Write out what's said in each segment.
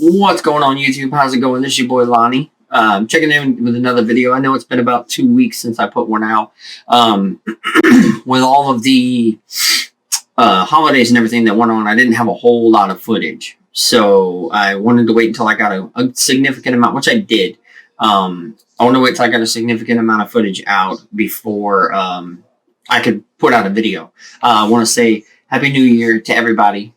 What's going on, YouTube? How's it going? This is your boy Lonnie. Checking in with another video. I know it's been about 2 weeks since I put one out. With all of the holidays and everything that went on, I didn't have a whole lot of footage. So I wanted to wait until I got a significant amount, which I did. I want to wait until I got a significant amount of footage out before I could put out a video. I want to say Happy New Year to everybody.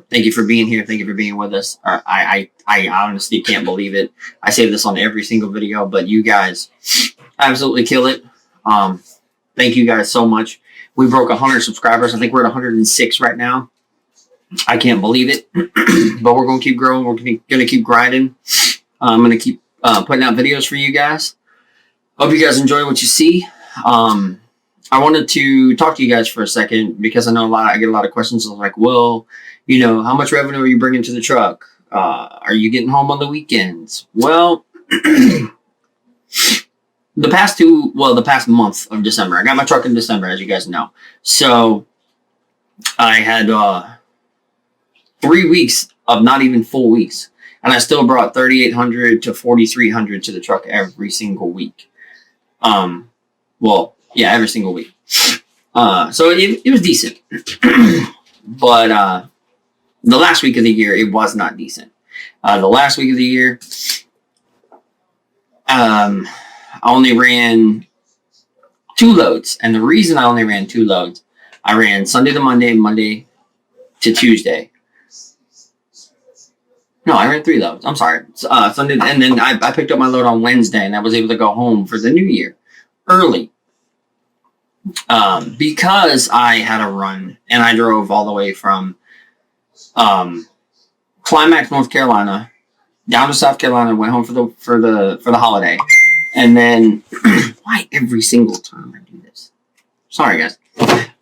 Thank you for being here. Thank you for being with us. I honestly can't believe it. I say this on every single video, but you guys absolutely kill it. Thank you guys so much. We broke 100 subscribers. I think we're at 106 right now. I can't believe it, but we're going to keep growing. We're going to keep grinding. I'm going to keep putting out videos for you guys. Hope you guys enjoy what you see. I wanted to talk to you guys for a second because I know I get a lot of questions like, well, you know, how much revenue are you bringing to the truck? Are you getting home on the weekends? Well, the past month of December, I got my truck in December, as you guys know. So I had 3 weeks of not even full weeks. And I still brought 3,800 to 4,300 to the truck every single week. Yeah, every single week. So it was decent. But the last week of the year, it was not decent. The last week of the year, I only ran 2 loads. And the reason I only ran 2 loads, I ran Sunday to Monday, Monday to Tuesday. No, I ran 3 loads. I'm sorry. Sunday, and then I picked up my load on Wednesday, and I was able to go home for the new year early. Because I had a run, and I drove all the way from Climax, North Carolina, down to South Carolina, went home for the holiday, and then why every single time I do this? Sorry, guys.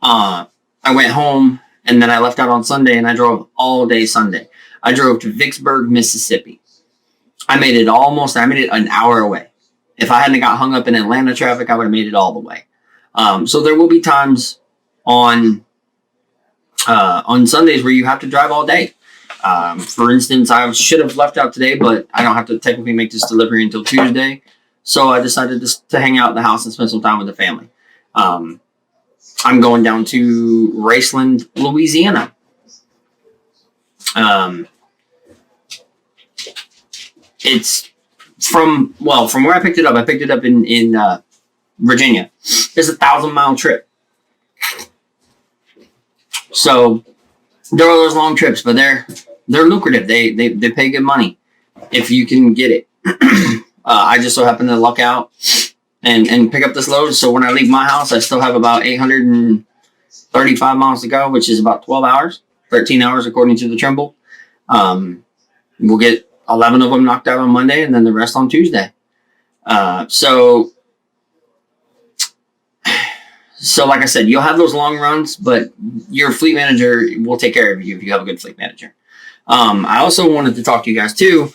I went home, and then I left out on Sunday, and I drove all day Sunday. I drove to Vicksburg, Mississippi. I made it an hour away. If I hadn't got hung up in Atlanta traffic, I would have made it all the way. So there will be times on Sundays where you have to drive all day. For instance, I should have left out today, but I don't have to technically make this delivery until Tuesday. So I decided to hang out at the house and spend some time with the family. I'm going down to Raceland, Louisiana. It's from where I picked it up. I picked it up in Virginia. It's a 1,000-mile trip. So there are those long trips, but they're lucrative. They pay good money if you can get it. I just so happen to luck out and pick up this load. So when I leave my house, I still have about 835 miles to go, which is about 12 hours, 13 hours according to the Trimble. We'll get 11 of them knocked out on Monday, and then the rest on Tuesday. So like I said, you'll have those long runs, but your fleet manager will take care of you if you have a good fleet manager. I also wanted to talk to you guys too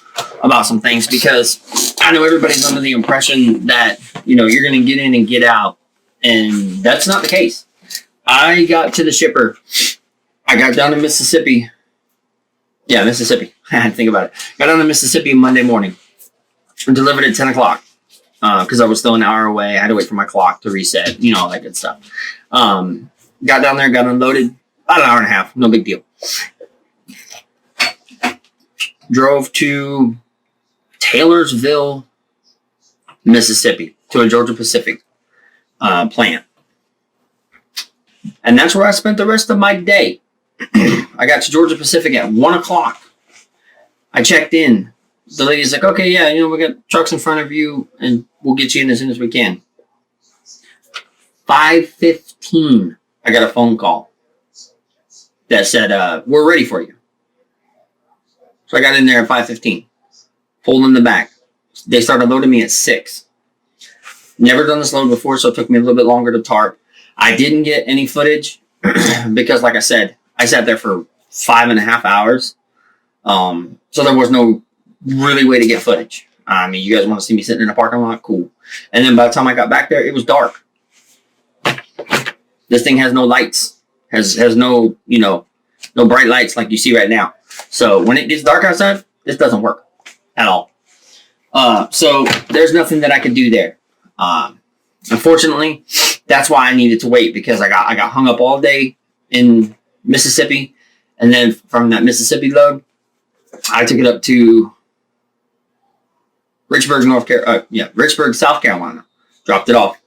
about some things because I know everybody's under the impression that, you know, you're going to get in and get out, and that's not the case. I got to the shipper. I got down to Mississippi. Yeah, Mississippi. I had to think about it. Got down to Mississippi Monday morning. Delivered at 10 o'clock. Because I was still an hour away. I had to wait for my clock to reset. You know, all that good stuff. Got down there, got unloaded. About an hour and a half. No big deal. Drove to Taylorsville, Mississippi. To a Georgia Pacific plant. And that's where I spent the rest of my day. I got to Georgia Pacific at 1 o'clock. I checked in. The lady's like, okay, yeah, you know, we got trucks in front of you, and we'll get you in as soon as we can. 5:15, I got a phone call that said, we're ready for you. So I got in there at 5:15, pulled in the back. They started loading me at 6. Never done this load before, so it took me a little bit longer to tarp. I didn't get any footage because, like I said, I sat there for 5.5 hours. So there was no really way to get footage. I mean, you guys want to see me sitting in a parking lot? Cool. And then by the time I got back there, it was dark. This thing has no lights. Has no, you know, no bright lights like you see right now. So when it gets dark outside, This doesn't work at all. So there's nothing that I could do there. Unfortunately, that's why I needed to wait, because I got hung up all day in Mississippi, and then from that Mississippi load, I took it up to Richburg, Richburg, South Carolina. Dropped it off.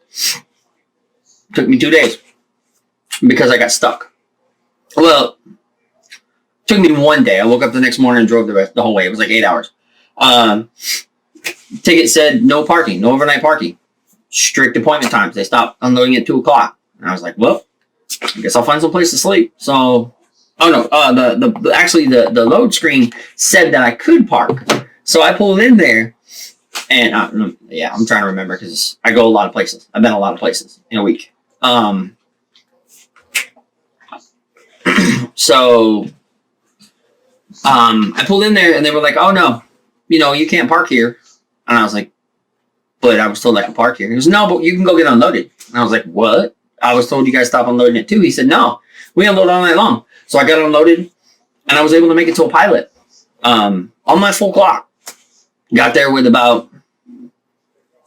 Took me 2 days because I got stuck. Well, took me 1 day. I woke up the next morning and drove the whole way. It was like 8 hours. Ticket said no parking, no overnight parking. Strict appointment times. They stopped unloading at 2 o'clock. And I was like, well, I guess I'll find some place to sleep. So, the load screen said that I could park. So I pulled in there, and I'm trying to remember because I go a lot of places. I've been a lot of places in a week. So I pulled in there, and they were like, oh no, you can't park here. And I was like, but I was told I could park here. He goes, no, but you can go get unloaded. And I was like, what? I was told you guys stop unloading at 2. He said, no, we unload all night long. So I got unloaded, and I was able to make it to a pilot on my full clock. Got there with about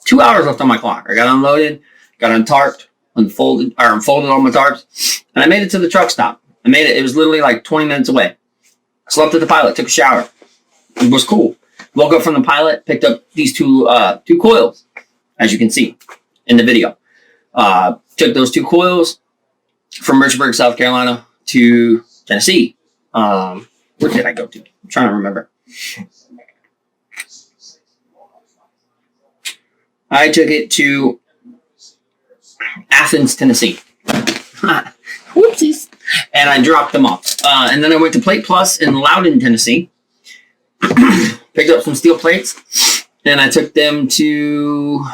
2 hours left on my clock. I got unloaded, got untarped, unfolded all my tarps, and I made it to the truck stop. I made it. It was literally like 20 minutes away. I slept at the pilot, took a shower. It was cool. Woke up from the pilot, picked up these two coils, as you can see in the video. Took those 2 coils from Richburg, South Carolina to Tennessee. Where did I go to? I'm trying to remember. I took it to Athens, Tennessee. Whoopsies. And I dropped them off. And then I went to Plate Plus in Loudon, Tennessee. Picked up some steel plates, and I took them to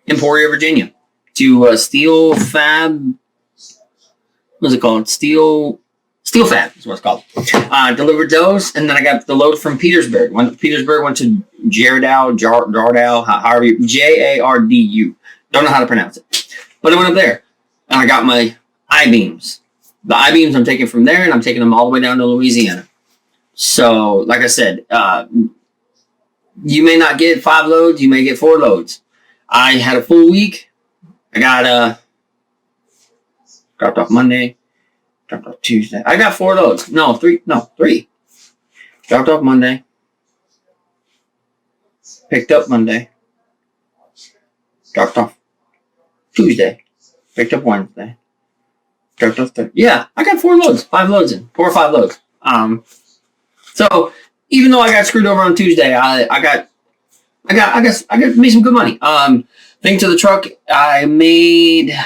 Emporia, Virginia, to Steel Fab. What's it called? Steel Fab is what it's called. Delivered those, and then I got the load from Petersburg. Went to Jardow, however, Jardu. Don't know how to pronounce it, but I went up there, and I got my I-beams. The I-beams I'm taking from there, and I'm taking them all the way down to Louisiana. So, like I said, you may not get 5 loads, you may get 4 loads. I had a full week. I got dropped off Monday, dropped off Tuesday. I got 4 loads. 3. Dropped off Monday, picked up Monday, dropped off Tuesday, picked up Wednesday, dropped off Thursday. Yeah, I got 4 loads, 5 loads in, 4 or 5 loads. So even though I got screwed over on Tuesday, I made some good money. Thing to the truck, I made, if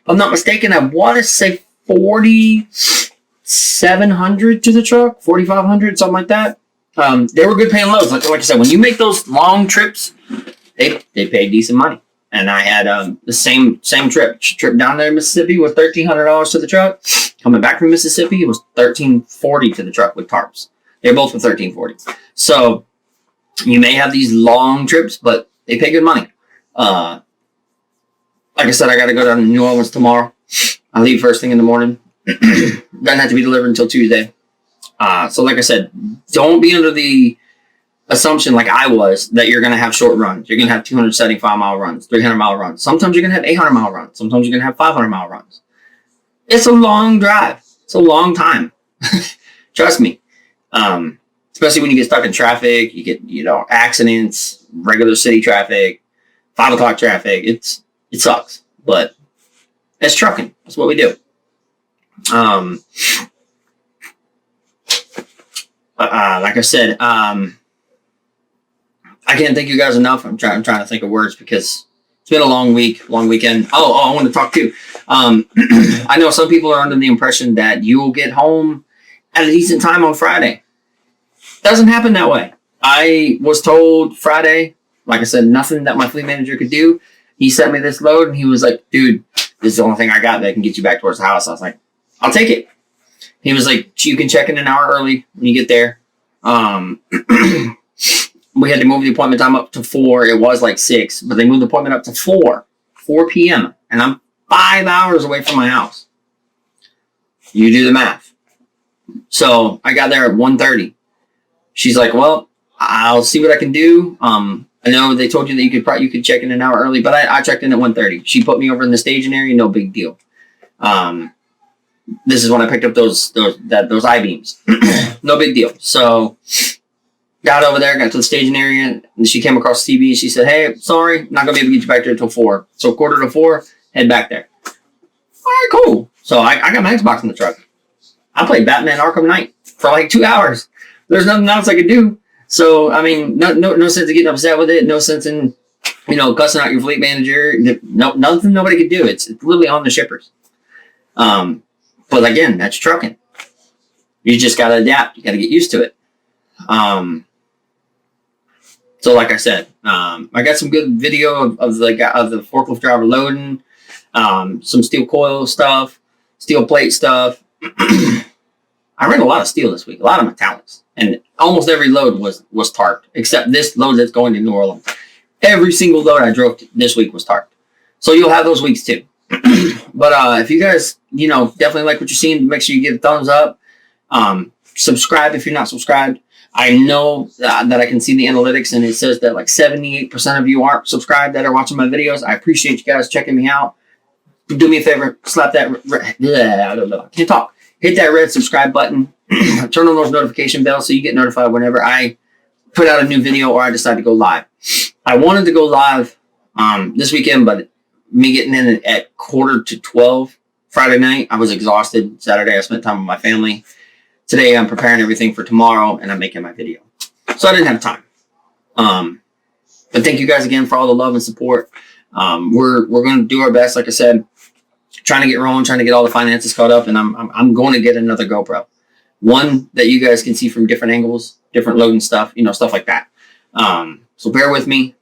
I'm not mistaken, I want to say 4,700 to the truck, 4,500, something like that. They were good paying loads. Like I said, when you make those long trips, they pay decent money. And I had the same trip down there in Mississippi was $1,300 to the truck. Coming back from Mississippi, it was $1,340 to the truck with tarps. They both were $1,340. So you may have these long trips, but they pay good money. Like I said, I got to go down to New Orleans tomorrow. I leave first thing in the morning. Doesn't have to be delivered until Tuesday. So like I said, don't be under the assumption like I was that you're going to have short runs. You're going to have 275-mile runs, 300-mile runs. Sometimes you're going to have 800-mile runs. Sometimes you're going to have 500-mile runs. It's a long drive. It's a long time. Trust me. Especially when you get stuck in traffic, you get, accidents, regular city traffic, 5 o'clock traffic. It sucks, but it's trucking. That's what we do. Like I said, I can't thank you guys enough. I'm trying to think of words because it's been a long week, long weekend. I want to talk too. I know some people are under the impression that you will get home at a decent time on Friday. Doesn't happen that way. I was told Friday, like I said, nothing that my fleet manager could do. He sent me this load and he was like, dude, this is the only thing I got that can get you back towards the house. I was like, I'll take it. He was like, you can check in an hour early when you get there. We had to move the appointment time up to 4. It was like 6, but they moved the appointment up to 4 p.m. And I'm 5 hours away from my house. You do the math. So I got there at 1:30. She's like, well, I'll see what I can do. I know they told you that you could check in an hour early, but I checked in at 1:30. She put me over in the staging area, no big deal. This is when I picked up those I-beams. No big deal. So got over there, got to the staging area, and she came across TV and she said, hey, sorry, not gonna be able to get you back there until 4. So 3:45, head back there. All right, cool. So I got my Xbox in the truck. I played Batman Arkham Knight for like 2 hours. There's nothing else I could do. So, I mean, no sense in getting upset with it. No sense in, cussing out your fleet manager. Nothing nobody could do. It's literally on the shippers. But again, that's trucking. You just got to adapt. You got to get used to it. So like I said, I got some good video of the forklift driver loading, some steel coil stuff, steel plate stuff. I ran a lot of steel this week, a lot of metallics, and almost every load was tarped, except this load that's going to New Orleans. Every single load I drove this week was tarped. So you'll have those weeks too. But if you guys, definitely like what you're seeing, make sure you give a thumbs up. Subscribe if you're not subscribed. I know that I can see the analytics, and it says that like 78% of you aren't subscribed that are watching my videos. I appreciate you guys checking me out. Do me a favor, slap that, can't talk. Hit that red subscribe button. Turn on those notification bells so you get notified whenever I put out a new video or I decide to go live. I wanted to go live this weekend, but me getting in at 11:45 Friday night, I was exhausted. Saturday, I spent time with my family. Today, I'm preparing everything for tomorrow, and I'm making my video. So I didn't have time. But thank you guys again for all the love and support. We're going to do our best, like I said, trying to get rolling, trying to get all the finances caught up, and I'm going to get another GoPro. One that you guys can see from different angles, different loading stuff, stuff like that. So bear with me,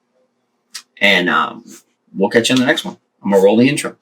and we'll catch you on the next one. I'm going to roll the intro.